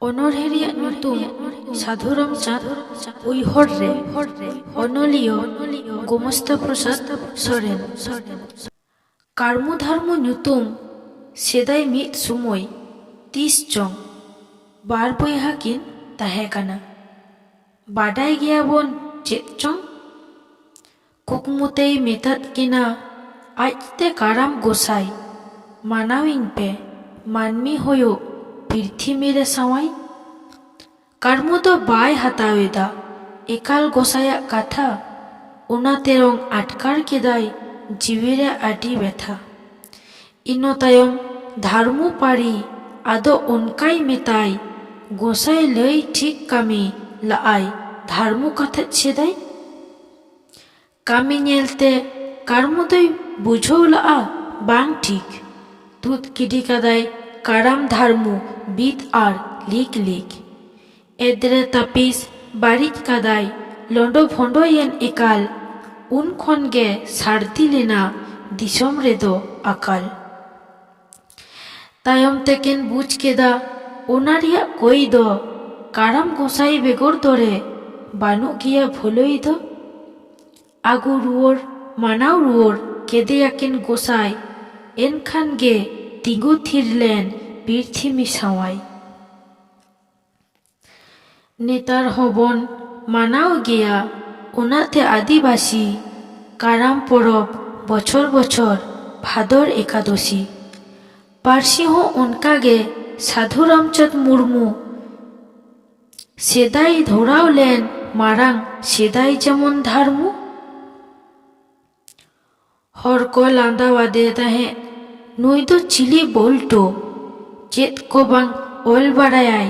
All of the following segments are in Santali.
ᱚᱱᱚᱬᱦᱮ ᱨᱮᱭᱟᱜ ᱧᱩᱛᱩᱢ ᱥᱟᱹᱫᱷᱩ ᱨᱟᱢᱪᱟᱸᱫᱽ ᱩᱭᱦᱟᱹᱨ ᱨᱮ ᱚᱱᱚᱞᱤᱭᱟᱹ ᱜᱳᱢᱚᱥᱛᱟ ᱯᱨᱚᱥᱟᱫᱽ ᱥᱚᱨᱮᱱ। ᱠᱟᱲᱢᱩ ᱫᱷᱟᱨᱢᱩ ᱧᱩᱛᱩᱢ ᱥᱮᱫᱟᱭ ᱢᱤᱫ ᱥᱩᱢᱚᱭ ᱛᱤᱥ ᱪᱚᱝ ᱵᱟᱨ ᱵᱚᱭᱦᱟ ᱠᱤᱱ ᱛᱟᱦᱮᱸ ᱠᱟᱱᱟ। ᱵᱟᱰᱟᱭ ᱜᱮᱭᱟᱵᱚᱱ ᱪᱮᱫ ᱪᱚᱝ? ᱠᱩᱠᱢᱩᱛᱮᱭ ᱢᱮᱛᱟᱫ ᱠᱤᱱᱟ ᱟᱡᱛᱮ ᱠᱟᱨᱟᱢ ᱜᱚᱸᱥᱟᱭ ᱢᱟᱱᱟᱣᱤᱧ ᱯᱮ ᱢᱟᱹᱱᱢᱤ ᱦᱩᱭᱩᱜ ᱯᱨᱤᱛᱷᱤᱵᱤ ᱨᱮ ᱥᱟᱶᱟᱭ। ᱠᱟᱲᱢᱩ ᱫᱚ ᱵᱟᱭ ᱦᱟᱛᱟᱣ ᱮᱫᱟ ᱮᱠᱟᱞ ᱜᱚᱸᱥᱟᱭᱟᱜ ᱠᱟᱛᱷᱟ। ᱚᱱᱟ ᱛᱮᱨᱚᱝ ᱟᱴᱠᱟᱨ ᱠᱮᱫᱟᱭ ᱡᱤᱣᱤᱨᱮ ᱟᱹᱰᱤ ᱵᱮᱛᱷᱟ। ᱤᱱᱟᱹ ᱛᱟᱭᱚᱢ ᱫᱷᱟᱨᱢᱩ ᱯᱟᱹᱨᱤ ᱟᱫᱚ ᱚᱱᱠᱟᱭ ᱢᱮᱛᱟᱭ ᱜᱚᱸᱥᱟᱭ ᱞᱟᱹᱭ ᱴᱷᱤᱠ ᱠᱟᱹᱢᱤ ᱞᱟᱜᱼᱟᱭ ᱫᱷᱟᱨᱢᱩ ᱠᱟᱛᱷᱟ ᱥᱮᱫᱟᱭ। ᱠᱟᱹᱢᱤ ᱧᱮᱞᱛᱮ ᱠᱟᱲᱢᱩ ᱫᱚᱭ ᱵᱩᱡᱷᱟᱹᱣ ᱞᱟᱜᱼᱟ ᱵᱟᱝ ᱴᱷᱤᱠ। ᱛᱩᱫ ᱜᱤᱰᱤ ᱠᱟᱫᱟᱭ ᱠᱟᱨᱟᱢ ᱫᱷᱟᱨᱢᱩ ᱵᱤᱫ ᱟᱨ ᱞᱤᱠ ᱞᱤᱠ। ᱮᱫᱨᱮ ᱛᱟᱹᱯᱤᱥ ᱵᱟᱹᱲᱤᱡ ᱠᱟᱫᱟᱭ ᱞᱚᱸᱰᱚ ᱵᱷᱚᱸᱰᱚᱭᱮᱱ ᱮᱠᱟᱞ। ᱩᱱ ᱠᱷᱚᱱ ᱜᱮ ᱥᱟᱹᱨᱫᱤ ᱞᱮᱱᱟ ᱫᱤᱥᱚᱢ ᱨᱮᱫᱚ ᱟᱠᱟᱞ। ᱛᱟᱭᱚᱢ ᱛᱮᱠᱤᱱ ᱵᱩᱡᱽ ᱠᱮᱫᱟ ᱚᱱᱟ ᱨᱮᱭᱟᱜ ᱠᱚᱭ ᱫᱚ ᱠᱟᱨᱟᱢ ᱜᱚᱸᱥᱟᱭ ᱵᱮᱜᱚᱨ ᱫᱚᱨᱮ ᱵᱟᱹᱱᱩᱜ ᱜᱮᱭᱟ ᱵᱷᱟᱹᱞᱟᱹᱭ ᱫᱚ। ᱟᱹᱜᱩ ᱨᱩᱣᱟᱹᱲ ᱢᱟᱱᱟᱣ ᱨᱩᱣᱟᱹᱲ ᱠᱮᱫᱮᱭᱟᱠᱤᱱ ᱜᱚᱸᱥᱟᱭ। ᱮᱱᱠᱷᱟᱱ ᱜᱮ ᱛᱤᱸᱜᱩ ᱛᱷᱤᱨ ᱞᱮᱱ ᱯᱨᱤᱛᱷᱤᱵᱤ ᱥᱟᱶᱟᱭ। ᱱᱮᱛᱟᱨ ᱦᱚᱸᱵᱚᱱ ᱢᱟᱱᱟᱣ ᱜᱮᱭᱟ ᱚᱱᱟᱛᱮ ᱟᱹᱫᱤᱵᱟᱹᱥᱤ ᱠᱟᱨᱟᱢ ᱯᱚᱨᱚᱵᱽ ᱵᱚᱪᱷᱚᱨ ᱵᱚᱪᱷᱚᱨ ᱵᱷᱟᱫᱚᱨ ᱮᱠᱟᱫᱚᱥᱤ। ᱯᱟᱹᱨᱥᱤ ᱦᱚᱸ ᱚᱱᱠᱟᱜᱮ ᱥᱟᱹᱫᱷᱩ ᱨᱟᱢᱪᱟᱸᱫᱽ ᱢᱩᱨᱢᱩ ᱥᱮᱫᱟᱭ ᱫᱷᱚᱨᱟᱣ ᱞᱮᱱ ᱢᱟᱲᱟᱝ ᱥᱮᱫᱟᱭ ᱡᱮᱢᱚᱱ ᱫᱷᱟᱨᱢᱩ। ᱦᱚᱲ ᱠᱚ ᱞᱟᱸᱫᱟᱣᱟᱫᱮ ᱛᱟᱦᱮᱸᱫ ᱱᱩᱭ ᱫᱚ ᱪᱤᱞᱤ ᱵᱚᱞᱴᱩ ᱪᱮᱫ ᱠᱚ ᱵᱟᱝ ᱚᱞ ᱵᱟᱲᱟᱭᱟᱭ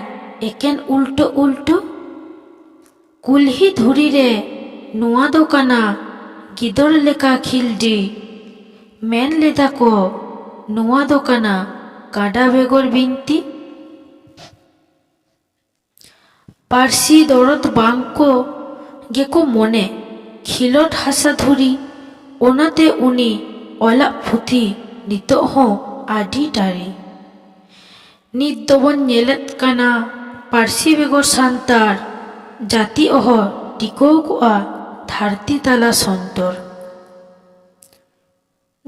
ᱮᱠᱮᱱ ᱩᱞᱴᱟᱹ ᱩᱞᱴᱟᱹ। ᱠᱩᱞᱦᱤ ᱫᱷᱩᱲᱤ ᱨᱮ ᱱᱚᱣᱟ ᱫᱚ ᱠᱟᱱᱟ ᱜᱤᱫᱟᱹᱨ ᱞᱮᱠᱟ ᱠᱷᱤᱞᱰᱤ। ᱢᱮᱱ ᱞᱮᱫᱟ ᱠᱚ ᱱᱚᱣᱟ ᱫᱚ ᱠᱟᱱᱟ ᱜᱟᱰᱟ ᱵᱮᱜᱚᱨ ᱵᱤᱱᱛᱤ। ᱯᱟᱹᱨᱥᱤ ᱫᱚᱨᱚᱫ ᱵᱟᱝ ᱠᱚ ᱜᱮᱠᱚ ᱢᱚᱱᱮ ᱠᱷᱤᱞᱚᱴ ᱦᱟᱥᱟ ᱫᱷᱩᱲᱤ। ᱚᱱᱟᱛᱮ ᱩᱱᱤ ᱚᱞᱟᱜ ᱯᱩᱛᱷᱤ ᱱᱤᱛᱚᱜ ᱦᱚᱸ ᱟᱹᱰᱤ ᱴᱟᱨᱤ। ᱱᱤᱛ ᱫᱚᱵᱚᱱ ᱧᱮᱞᱮᱫ ᱠᱟᱱᱟ ᱯᱟᱹᱨᱥᱤ ᱵᱮᱜᱚᱨ ᱥᱟᱱᱛᱟᱲ ᱡᱟᱹᱛᱤ ᱚᱦᱚ ᱴᱤᱠᱟᱹᱣ ᱠᱚᱜᱼᱟ ᱫᱷᱟᱹᱨᱛᱤ ᱛᱟᱞᱟ ᱥᱚᱱᱛᱚᱨ।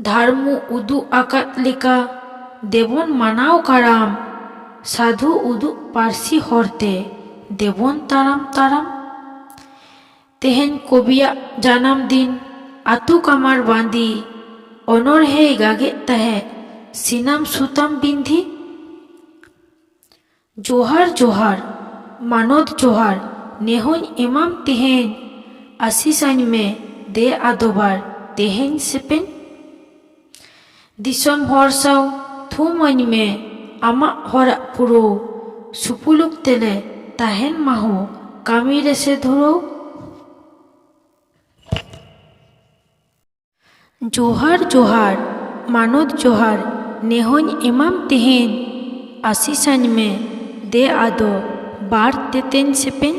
ᱫᱷᱟᱨᱢᱩ ᱩᱫᱩᱜ ᱟᱠᱟᱫ ᱞᱮᱠᱟ ᱫᱮᱵᱚᱱ ᱢᱟᱱᱟᱣ ᱠᱟᱨᱟᱢ। ᱥᱟᱹᱫᱷᱩ ᱩᱫᱩᱜ ᱯᱟᱹᱨᱥᱤ ᱦᱚᱨᱛᱮ ᱫᱮᱵᱚᱱ ᱛᱟᱲᱟᱢ ᱛᱟᱲᱟᱢ। ᱛᱮᱦᱮᱧ ᱠᱚᱵᱤᱭᱟᱜ ᱡᱟᱱᱟᱢ ᱫᱤᱱ ᱟᱹᱛᱩ ᱠᱟᱢᱟᱨ ᱵᱟᱸᱫᱤ ᱚᱱᱚᱬᱦᱮᱭ ᱜᱟᱜᱮᱫ ᱛᱟᱦᱮᱸᱫ ᱥᱤᱱᱟᱢ ᱥᱩᱛᱟᱢ ᱵᱤᱸᱫᱷᱤ। ᱡᱚᱦᱟᱨ ᱡᱚᱦᱟᱨ ᱢᱟᱱᱚᱛ ᱡᱚᱦᱟᱨ ᱱᱮᱦᱚᱧ ᱮᱢᱟᱢ ᱛᱮᱦᱮᱧ ᱟᱹᱥᱤᱥᱟᱹᱧ ᱢᱮ ᱫᱮ ᱟᱫᱚᱵᱟᱨ ᱛᱮᱦᱮᱧ ᱥᱮᱯᱮᱧ। ᱫᱤᱥᱚᱢ ᱦᱚᱲ ᱥᱟᱶ ᱛᱷᱩᱢᱟᱹᱧ ᱢᱮ ᱟᱢᱟᱜ ᱦᱚᱨᱟᱜ ᱯᱩᱨᱟᱹᱣ। ᱥᱩᱯᱩᱞᱩᱠ ᱛᱮᱞᱮ ᱛᱟᱦᱮᱱ ᱢᱟᱦᱳ ᱠᱟᱹᱢᱤ ᱨᱮᱥᱮ ᱫᱷᱩᱨᱟᱹᱣ। ᱡᱚᱦᱟᱨ ᱡᱚᱦᱟᱨ ᱢᱟᱱᱚᱛ ᱡᱚᱦᱟᱨ ᱱᱮᱦᱚᱧ ᱮᱢᱟᱢ ᱛᱮᱦᱮᱧ ᱟᱹᱥᱤᱥᱟᱹᱧ ᱢᱮ ᱫᱮ ᱟᱫᱚ ᱵᱟᱨ ᱛᱮᱛᱮᱧ ᱥᱮᱯᱮᱧ।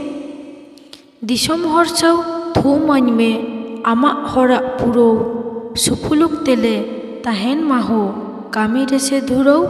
ᱫᱤᱥᱚᱢ ᱦᱚᱲ ᱥᱟᱶ ᱛᱷᱩᱢᱟᱹᱧ ᱢᱮ ᱟᱢᱟᱜ ᱦᱚᱨᱟᱜ ᱯᱩᱨᱟᱹᱣ। ᱥᱩᱯᱩᱞᱩᱠ ᱛᱮᱞᱮ ᱛᱟᱦᱮᱱ ᱢᱟᱦᱳ ᱠᱟᱹᱢᱤ ᱨᱮᱥᱮ ᱫᱷᱩᱨᱟᱹᱣ।